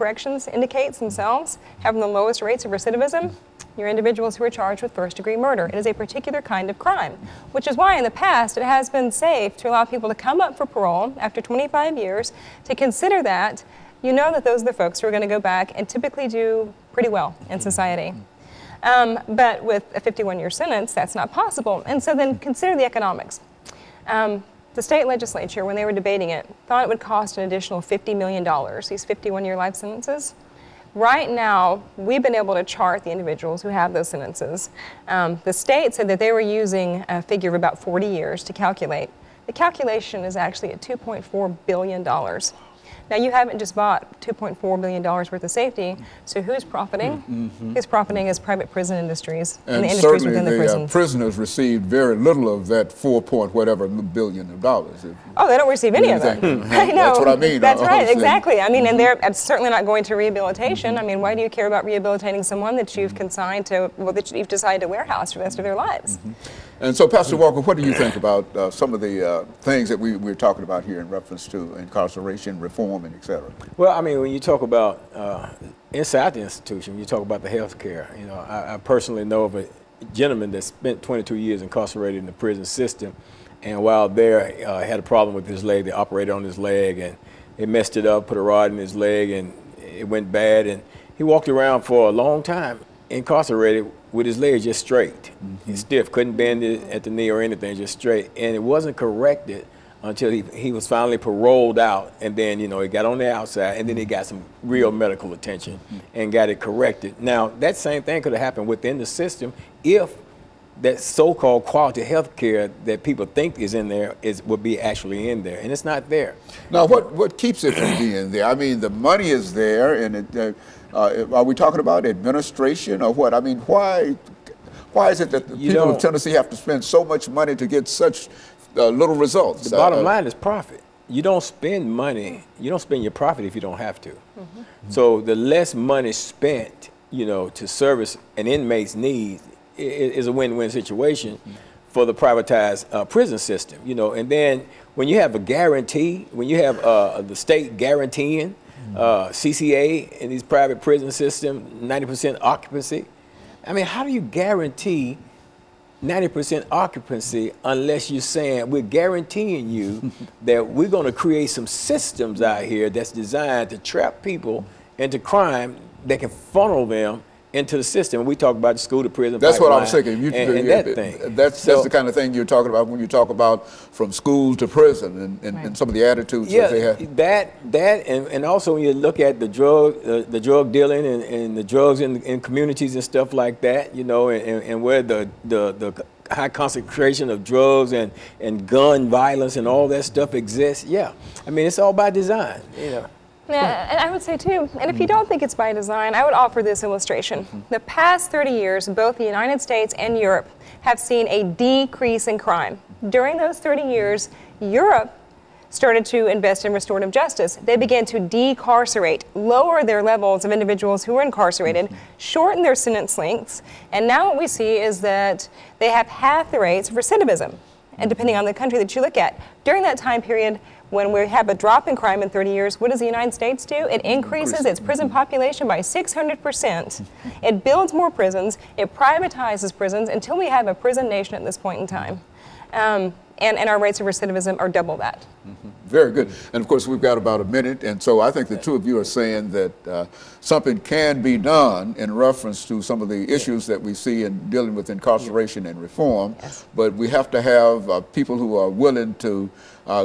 corrections indicates themselves having the lowest rates of recidivism, you're individuals who are charged with first-degree murder. It is a particular kind of crime, which is why in the past it has been safe to allow people to come up for parole after 25 years, to consider that, you know that those are the folks who are going to go back and typically do pretty well in society. But with a 51-year sentence, that's not possible. And so then consider the economics. The state legislature, when they were debating it, thought it would cost an additional $50 million, these 51-year life sentences. Right now, we've been able to chart the individuals who have those sentences. The state said that they were using a figure of about 40 years to calculate. The calculation is actually at $2.4 billion. Now, you haven't just bought $2.4 billion worth of safety, so who's profiting? Who's profiting is private prison industries and the industries within the prisons. Prisoners received very little of that $4.whatever billion of dollars. Oh, they don't receive any of that. I know. That's what I mean. That's right, exactly. I mean, and they're certainly not going to rehabilitation. I mean, why do you care about rehabilitating someone that you've consigned to, well, that you've decided to warehouse for the rest of their lives? And so, Pastor Walker, what do you think about some of the things that we're talking about here in reference to incarceration, reform, and et cetera? Well, I mean, when you talk about inside the institution, you talk about the health care. You know, I personally know of a gentleman that spent 22 years incarcerated in the prison system, and while there, had a problem with his leg. They operated on his leg, and they messed it up, put a rod in his leg, and it went bad. And he walked around for a long time incarcerated with his leg just straight. He's stiff, couldn't bend it at the knee or anything, just straight. And it wasn't corrected until he was finally paroled out, and then, you know, he got on the outside, and then he got some real medical attention and got it corrected. Now, that same thing could have happened within the system if that so-called quality health care that people think is in there would be actually in there, and it's not there. Now, what keeps it from being there? I mean, the money is there, and are we talking about administration or what? I mean, why is it that the people of Tennessee have to spend so much money to get such little results? The bottom line is profit. You don't spend money, you don't spend your profit if you don't have to. So the less money spent, you know, to service an inmate's needs is a win-win situation for the privatized prison system, you know. And then when you have a guarantee, when you have the state guaranteeing CCA in these private prison systems, 90% occupancy. I mean, how do you guarantee 90% occupancy unless you're saying we're guaranteeing you that we're going to create some systems out here that's designed to trap people into crime that can funnel them into the system? We talk about the school to prison. That's what I was thinking. That's the kind of thing you're talking about when you talk about from school to prison and some of the attitudes that they have. That and also when you look at the drug dealing and the drugs in communities and stuff like that, you know, and where the high concentration of drugs and gun violence and all that stuff exists. Yeah, I mean, it's all by design, you know. Yeah, and I would say too, and if you don't think it's by design, I would offer this illustration. The past 30 years, both the United States and Europe have seen a decrease in crime. During those 30 years, Europe started to invest in restorative justice. They began to decarcerate, lower their levels of individuals who were incarcerated, shorten their sentence lengths, and now what we see is that they have half the rates of recidivism, and depending on the country that you look at. During that time period, when we have a drop in crime in 30 years, what does the United States do? It increases its prison population by 600%. It builds more prisons. It privatizes prisons until we have a prison nation at this point in time. And our rates of recidivism are double that. Very good. And of course, we've got about a minute. And so I think the two of you are saying that something can be done in reference to some of the issues that we see in dealing with incarceration and reform. But we have to have people who are willing to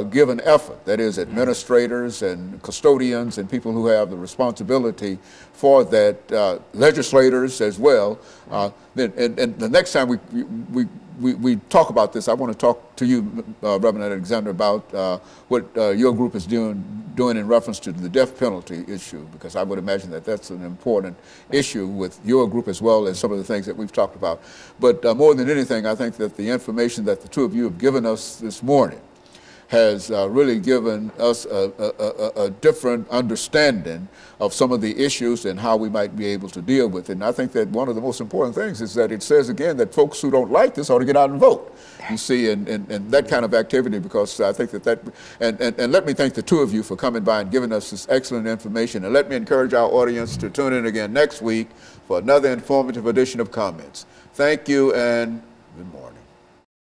give an effort. That is, administrators and custodians and people who have the responsibility for that, legislators as well. And the next time we talk about this, I want to talk to you, Reverend Alexander, about what your group is doing in reference to the death penalty issue, because I would imagine that that's an important issue with your group as well as some of the things that we've talked about. But more than anything, I think that the information that the two of you have given us this morning has really given us a different understanding of some of the issues and how we might be able to deal with it. And I think that one of the most important things is that it says again that folks who don't like this ought to get out and vote. You see, and that kind of activity, because I think and let me thank the two of you for coming by and giving us this excellent information. And let me encourage our audience to tune in again next week for another informative edition of Comments. Thank you and good morning.